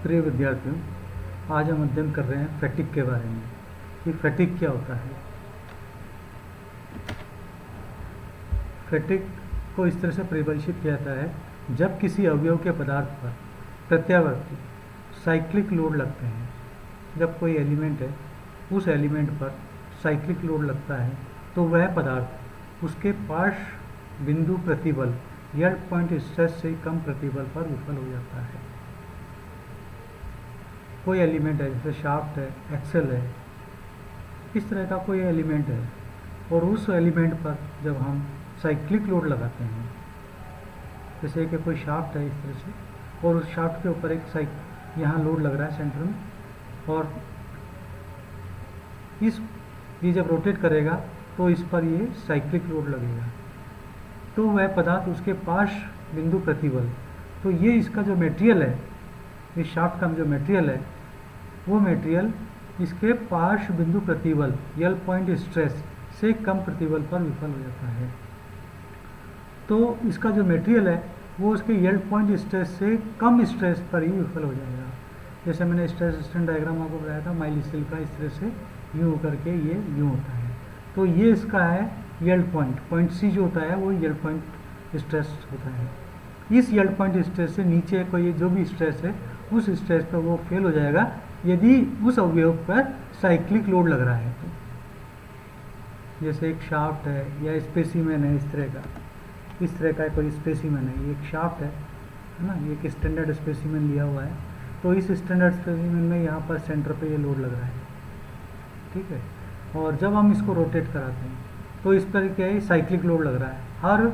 प्रिय विद्यार्थियों, आज हम अध्ययन कर रहे हैं फैटिग के बारे में कि फैटिग क्या होता है। फैटिग को इस तरह से परिभाषित किया जाता है जब किसी अवयव के पदार्थ पर प्रत्यावर्ती साइक्लिक लोड लगते हैं। जब कोई एलिमेंट है, उस एलिमेंट पर साइक्लिक लोड लगता है तो वह पदार्थ उसके पार्श्व बिंदु प्रतिबल यील्ड पॉइंट स्ट्रेस से कम प्रतिबल पर विफल हो जाता है। कोई एलिमेंट है, जैसे शाफ्ट है, एक्सेल है, इस तरह का कोई एलिमेंट है और उस एलिमेंट पर जब हम साइक्लिक लोड लगाते हैं, जैसे कि कोई शाफ्ट है इस तरह से और उस शाफ्ट के ऊपर एक यहाँ लोड लग रहा है सेंटर में, और ये जब रोटेट करेगा तो इस पर ये साइक्लिक लोड लगेगा तो वह पदार्थ उसके पार्श्व बिंदु प्रतिबल, तो ये इसका जो मटेरियल है, इस शाफ्ट का जो मटेरियल है, वो मटेरियल इसके पार्श्व बिंदु प्रतिबल यील्ड पॉइंट स्ट्रेस से कम प्रतिबल पर विफल हो जाता है। तो इसका जो मटेरियल है वो उसके यील्ड पॉइंट स्ट्रेस से कम स्ट्रेस पर ही विफल हो जाएगा। जैसे मैंने स्ट्रेस स्ट्रेन डायग्राम आपको बताया था माइल स्टील का, इस तरह से यूँ करके ये यूँ होता है। तो ये इसका है यील्ड पॉइंट सी जो होता है वो यील्ड पॉइंट स्ट्रेस होता है। इस यील्ड पॉइंट स्ट्रेस से नीचे कोई जो भी स्ट्रेस है उस स्ट्रेस पर वो फेल हो जाएगा यदि उस अवयव पर साइक्लिक लोड लग रहा है। तो जैसे एक शाफ्ट है या स्पेसिमेन है, इस तरह का कोई स्पेसिमेन है, ये एक शाफ्ट है ना, ये एक स्टैंडर्ड स्पेसिमेन लिया हुआ है। तो इस स्टैंडर्ड स्पेसिमेन में यहाँ पर सेंटर पे ये लोड लग रहा है, ठीक है। और जब हम इसको रोटेट कराते हैं तो इस पर क्या है, साइक्लिक लोड लग रहा है। हर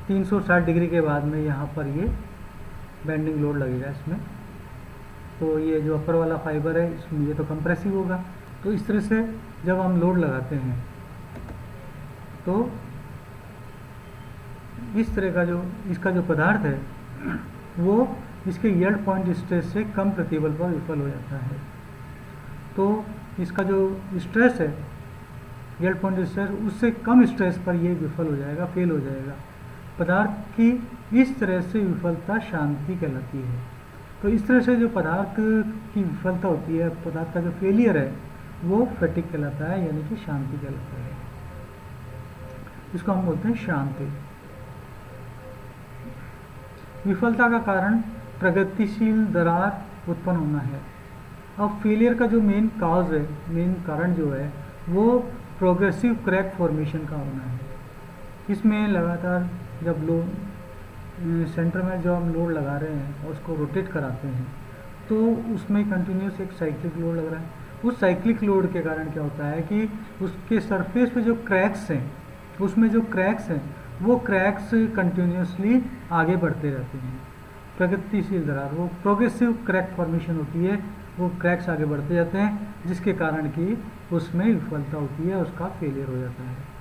360 डिग्री के बाद में यहाँ पर ये बेंडिंग लोड लगेगा इसमें। तो ये जो अपर वाला फाइबर है इसमें ये तो कंप्रेसिव होगा। तो इस तरह से जब हम लोड लगाते हैं तो इस तरह का जो इसका जो पदार्थ है वो इसके यील्ड पॉइंट स्ट्रेस से कम प्रतिबल पर विफल हो जाता है। तो इसका जो स्ट्रेस है यील्ड पॉइंट स्ट्रेस, उससे कम स्ट्रेस पर ये विफल हो जाएगा, फेल हो जाएगा। पदार्थ की इस तरह से विफलता शांति कहलाती है। तो इस तरह से जो पदार्थ की विफलता होती है, पदार्थ का जो फेलियर है वो फैटिग कहलाता है, यानी कि शांति कहलाता है। इसको हम बोलते हैं शांति। विफलता का कारण प्रगतिशील दरार उत्पन्न होना है। अब फेलियर का जो मेन काज है, मेन कारण जो है वो प्रोग्रेसिव क्रैक फॉर्मेशन का होना है। इसमें लगातार जब सेंटर में जो हम लोड लगा रहे हैं और उसको रोटेट कराते हैं तो उसमें कंटिन्यूस एक साइक्लिक लोड लग रहा है। उस साइक्लिक लोड के कारण क्या होता है कि उसके सरफेस पे जो क्रैक्स हैं, उसमें जो क्रैक्स हैं वो क्रैक्स कंटिन्यूसली आगे बढ़ते रहते हैं। प्रगतिशील दरार, वो प्रोग्रेसिव क्रैक फॉर्मेशन होती है, वो क्रैक्स आगे बढ़ते जाते हैं जिसके कारण कि उसमें विफलता होती है, उसका फेलियर हो जाता है,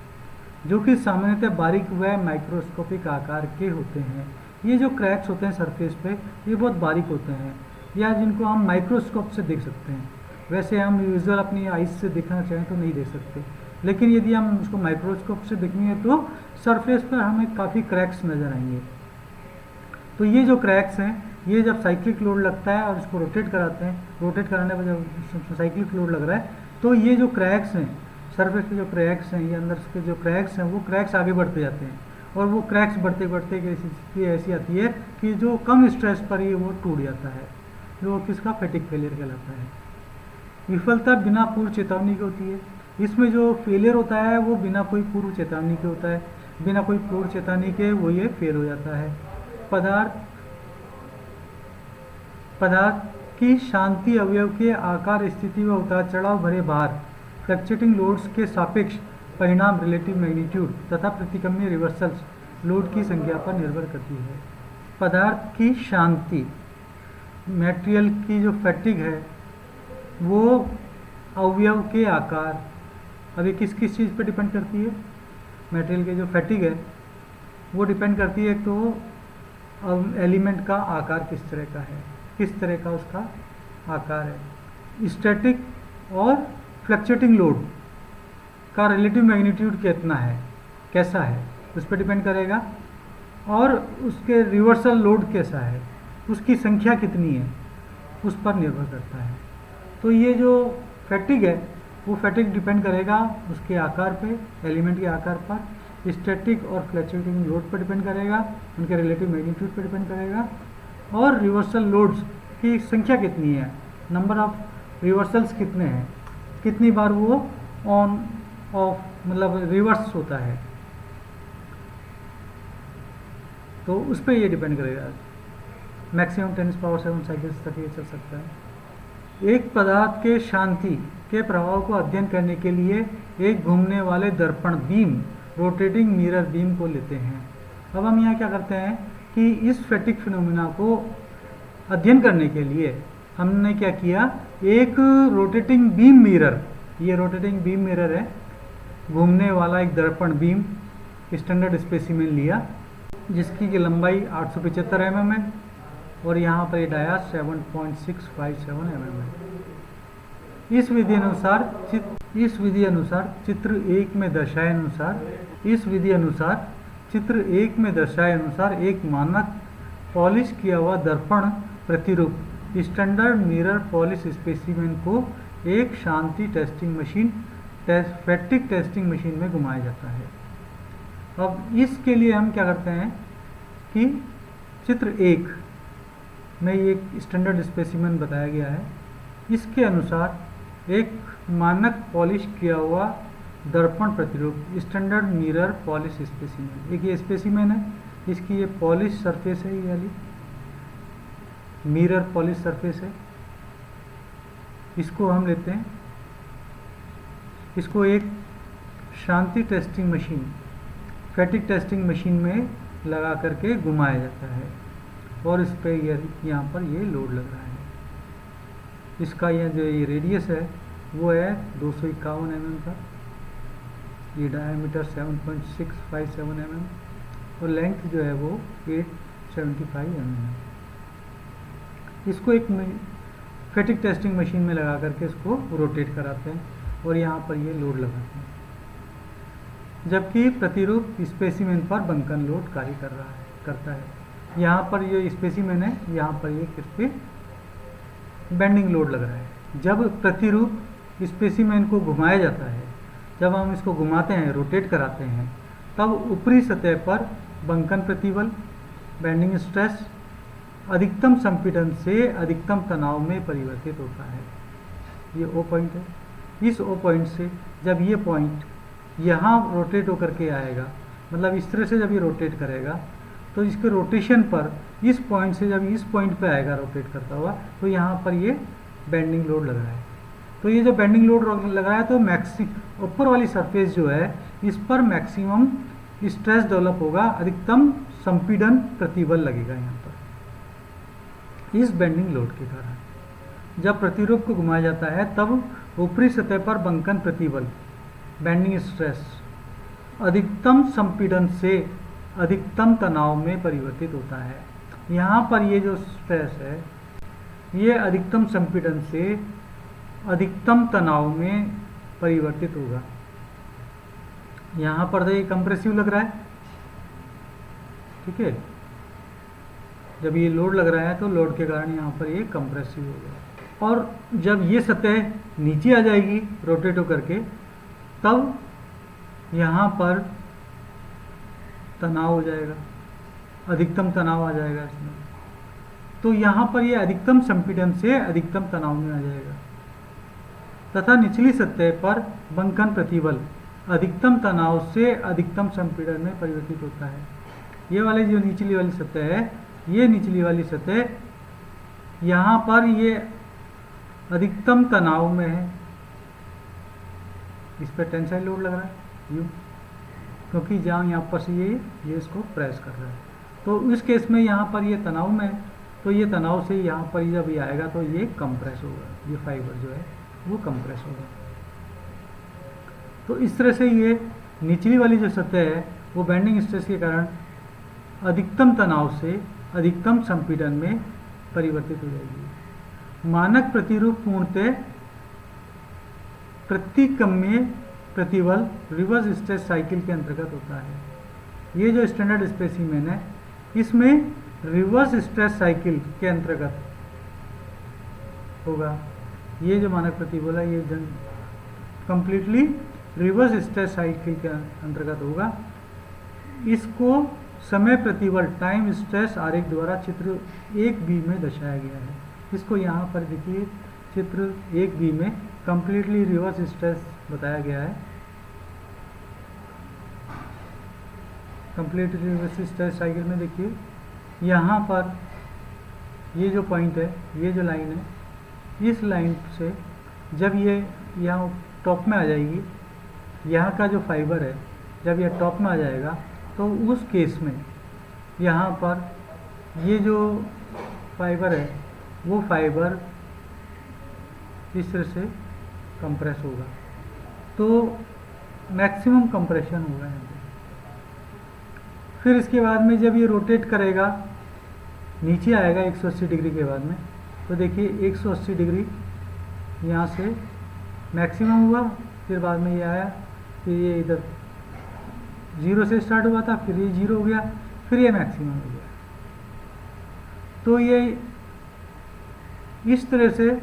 जो कि सामान्यतः बारीक व माइक्रोस्कोपिक आकार के होते हैं। ये जो क्रैक्स होते हैं सरफेस पे ये बहुत बारीक होते हैं या जिनको हम माइक्रोस्कोप से देख सकते हैं। वैसे हम यूजुअल अपनी आइज से देखना चाहें तो नहीं देख सकते, लेकिन यदि हम उसको माइक्रोस्कोप से देखेंगे तो सरफेस पर हमें काफ़ी क्रैक्स नज़र आएंगे। तो ये जो क्रैक्स हैं ये जब साइक्लिक लोड लगता है और इसको रोटेट कराते हैं, रोटेट कराने पर जब साइक्लिक लोड लग रहा है तो ये जो क्रैक्स हैं सरफेस पे, जो क्रैक्स हैं, ये अंदर के जो क्रैक्स हैं वो क्रैक्स आगे बढ़ते जाते हैं और वो क्रैक्स बढ़ते बढ़ते स्थिति ऐसी आती है कि जो कम स्ट्रेस पर ही वो टूट जाता है, जो किसका फैटिग फेलियर कहलाता है। विफलता बिना पूर्व चेतावनी की होती है। इसमें जो फेलियर होता है वो बिना कोई पूर्व चेतावनी के होता है, बिना कोई पूर्व चेतावनी के वो ये फेल हो जाता है। पदार्थ की शांति अवयव के आकार, स्थिति व उतार चढ़ाव भरे भार, फ्लक्चुएटिंग लोड्स के सापेक्ष परिणाम, रिलेटिव मैग्नीट्यूड तथा प्रतिक्रमणीय रिवर्सल्स लोड की संख्या पर निर्भर करती है। पदार्थ की शांति, मटेरियल की जो फैटिग है वो अवयव के आकार, अभी किस किस चीज़ पर डिपेंड करती है, मटेरियल के जो फैटिग है वो डिपेंड करती है तो एलिमेंट का आकार किस तरह का है, किस तरह का उसका आकार है। स्टैटिक और फ्लक्चुएटिंग लोड का रिलेटिव मैग्नीट्यूड कितना है, कैसा है, उस पर डिपेंड करेगा। और उसके रिवर्सल लोड कैसा है, उसकी संख्या कितनी है, उस पर निर्भर करता है। तो ये जो फैटिग है वो फैटिग डिपेंड करेगा उसके आकार पे, एलिमेंट के आकार पर, स्टैटिक और फ्लक्चुएटिंग लोड पर डिपेंड करेगा, उनके रिलेटिव मैग्नीट्यूड पर डिपेंड करेगा, और रिवर्सल लोड्स की संख्या कितनी है, नंबर ऑफ रिवर्सल्स कितने हैं, कितनी बार वो ऑन ऑफ मतलब रिवर्स होता है, तो उस पर ये डिपेंड करेगा। मैक्सिमम 10⁻⁷ साइकिल्स तक ये चल सकता है। एक पदार्थ के शांति के प्रभाव को अध्ययन करने के लिए एक घूमने वाले दर्पण बीम, रोटेटिंग मिरर बीम को लेते हैं। अब हम यहाँ क्या करते हैं कि इस फैटिग फिनोमिना को अध्ययन करने के लिए हमने क्या किया, एक रोटेटिंग बीम मिरर, ये रोटेटिंग बीम मिरर है, घूमने वाला एक दर्पण बीम स्टैंडर्ड स्पेसिमेन लिया जिसकी की लंबाई 875 mm है और यहाँ पर ये डाया 7.657 mm है। इस विधि अनुसार चित्र 1 में दर्शाए अनुसार एक मानक पॉलिश किया हुआ दर्पण प्रतिरूप स्टैंडर्ड मिरर पॉलिश स्पेसिमेन को एक शांति testing machine, fatigue testing machine में घुमाया जाता है। अब इसके लिए हम क्या करते हैं कि चित्र 1 में ये स्टैंडर्ड स्पेसिमेन बताया गया है, इसके अनुसार एक मानक पॉलिश किया हुआ दर्पण प्रतिरूप स्टैंडर्ड मिरर पॉलिश स्पेसिमेन, एक ये स्पेसिमेन है, इसकी ये पॉलिश सरफेस है, ये वाली मिरर पॉलिश सरफेस है, इसको हम लेते हैं, इसको एक शांति testing machine, fatigue testing machine में लगा करके घुमाया जाता है और इस पे यहाँ पर ये लोड लग रहा है। इसका यह जो ये रेडियस है वो है 251 mm का, ये डायमीटर 7.657 mm और लेंथ जो है वो 875 mm है। इसको एक फैटिग टेस्टिंग मशीन में लगा करके इसको रोटेट कराते हैं और यहाँ पर ये लोड लगाते हैं, जबकि प्रतिरूप स्पेसिमेन पर बंकन लोड कार्य करता है। यहाँ पर ये स्पेसिमेन है, यहाँ पर ये किस पे बेंडिंग लोड लग रहा है। जब प्रतिरूप स्पेसिमेन को घुमाया जाता है, जब हम इसको घुमाते हैं, रोटेट कराते हैं, तब ऊपरी सतह पर बंकन प्रतिबल, बेंडिंग स्ट्रेस अधिकतम संपीड़न से अधिकतम तनाव में परिवर्तित होता है। ये ओ पॉइंट है, इस ओ पॉइंट से जब ये पॉइंट यहाँ रोटेट होकर के आएगा, मतलब इस तरह से जब ये रोटेट करेगा तो इसके रोटेशन पर इस पॉइंट से जब इस पॉइंट पे आएगा रोटेट करता हुआ, तो यहाँ पर ये बेंडिंग लोड लग रहा है। तो ये जो बेंडिंग लोड लग रहा है तो ऊपर वाली सरफेस जो है इस पर मैक्सिमम स्ट्रेस डेवलप होगा, अधिकतम संपीड़न प्रतिबल लगेगा यहाँ पर इस बेंडिंग लोड के कारण। जब प्रतिरूप को घुमाया जाता है तब ऊपरी सतह पर बंकन प्रतिबल, बेंडिंग स्ट्रेस अधिकतम संपीड़न से अधिकतम तनाव में परिवर्तित होता है। यहाँ पर ये जो स्ट्रेस है ये अधिकतम संपीड़न से अधिकतम तनाव में परिवर्तित होगा। यहाँ पर तो ये कंप्रेसिव लग रहा है, ठीक है, जब ये लोड लग रहा है तो लोड के कारण यहाँ पर ये कंप्रेसिव होगा। और जब ये सतह नीचे आ जाएगी रोटेट होकर के, तब यहाँ पर तनाव हो जाएगा, अधिकतम तनाव आ जाएगा इसमें। तो यहाँ पर ये अधिकतम संपीड़न से अधिकतम तनाव में आ जाएगा तथा निचली सतह पर बंकन प्रतिबल अधिकतम तनाव से अधिकतम संपीड़न में परिवर्तित होता है। ये वाली जो निचली वाली सतह है, ये निचली वाली सतह यहाँ पर ये अधिकतम तनाव में है, इस पर टेंसाइल लोड लग रहा है यू, क्योंकि जहाँ यहाँ पर से ये इसको प्रेस कर रहा है। तो इस केस में यहाँ पर ये तनाव में है, तो ये तनाव से यहाँ पर जब ये आएगा तो ये कंप्रेस होगा, ये फाइबर जो है वो कंप्रेस होगा। तो इस तरह से ये निचली वाली जो सतह है वो बेंडिंग स्ट्रेस के कारण अधिकतम तनाव से अधिकतम संपीड़न में परिवर्तित हो जाएगी। मानक प्रतिरूप पूर्णतः प्रतिकम्य प्रतिबल रिवर्स स्ट्रेस साइकिल के अंतर्गत होता है। ये जो स्टैंडर्ड स्पेसिमेन है इसमें रिवर्स स्ट्रेस साइकिल के अंतर्गत होगा। ये जो मानक प्रतिबल है ये कंप्लीटली रिवर्स स्ट्रेस साइकिल के अंतर्गत होगा। इसको समय प्रतिबल टाइम स्ट्रेस आरेख द्वारा चित्र 1b में दर्शाया गया है। इसको यहाँ पर देखिए चित्र 1b में कंप्लीटली रिवर्स स्ट्रेस बताया गया है। कंप्लीटली रिवर्स स्ट्रेस साइकिल में देखिए यहाँ पर ये जो पॉइंट है, ये जो लाइन है, इस लाइन से जब ये यहाँ टॉप में आ जाएगी, यहाँ का जो फाइबर है जब यह टॉप में आ जाएगा तो उस केस में यहाँ पर ये जो फाइबर है वो फाइबर इस तरह से कंप्रेस होगा, तो मैक्सिमम कंप्रेशन होगा यहाँ पे। फिर इसके बाद में जब ये रोटेट करेगा नीचे आएगा 180 डिग्री के बाद में, तो देखिए 180 डिग्री यहाँ से मैक्सिमम हुआ, फिर बाद में ये आया, फिर ये इधर 0 से स्टार्ट हुआ था, फिर ये 0 हो गया, फिर ये मैक्सिमम हो गया। तो ये इस तरह से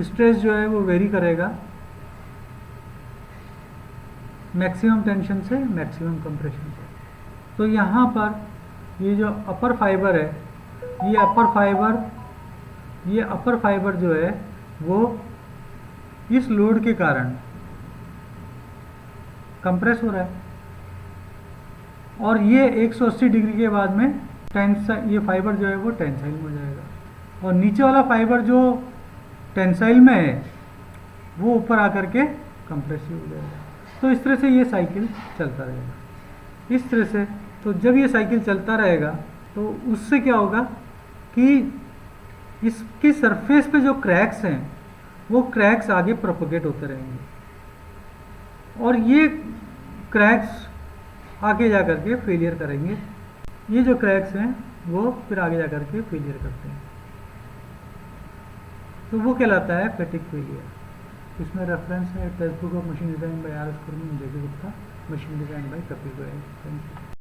स्ट्रेस जो है वो वेरी करेगा मैक्सिमम टेंशन से मैक्सिमम कंप्रेशन से। तो यहाँ पर ये जो अपर फाइबर है, ये अपर फाइबर जो है वो इस लोड के कारण कंप्रेस हो रहा है, और ये 180 डिग्री के बाद में ये फाइबर जो है वो टेंसाइल में हो जाएगा, और नीचे वाला फाइबर जो टेंसाइल में है वो ऊपर आकर के कंप्रेसिव हो जाएगा। तो इस तरह से ये साइकिल चलता रहेगा, इस तरह से। तो जब ये साइकिल चलता रहेगा तो उससे क्या होगा कि इसकी सरफेस पे जो क्रैक्स हैं वो क्रैक्स आगे प्रोपोगेट होते रहेंगे, और ये क्रैक्स आगे जा कर के फेलियर करेंगे। ये जो क्रैक्स हैं वो फिर आगे जा कर के फेलियर करते हैं, तो वो कहलाता है फैटिग फेलियर। इसमें रेफरेंस है text book of machine design by R S Kurmi, JK Gupta, machine design by Kapil Goyal. Thank you.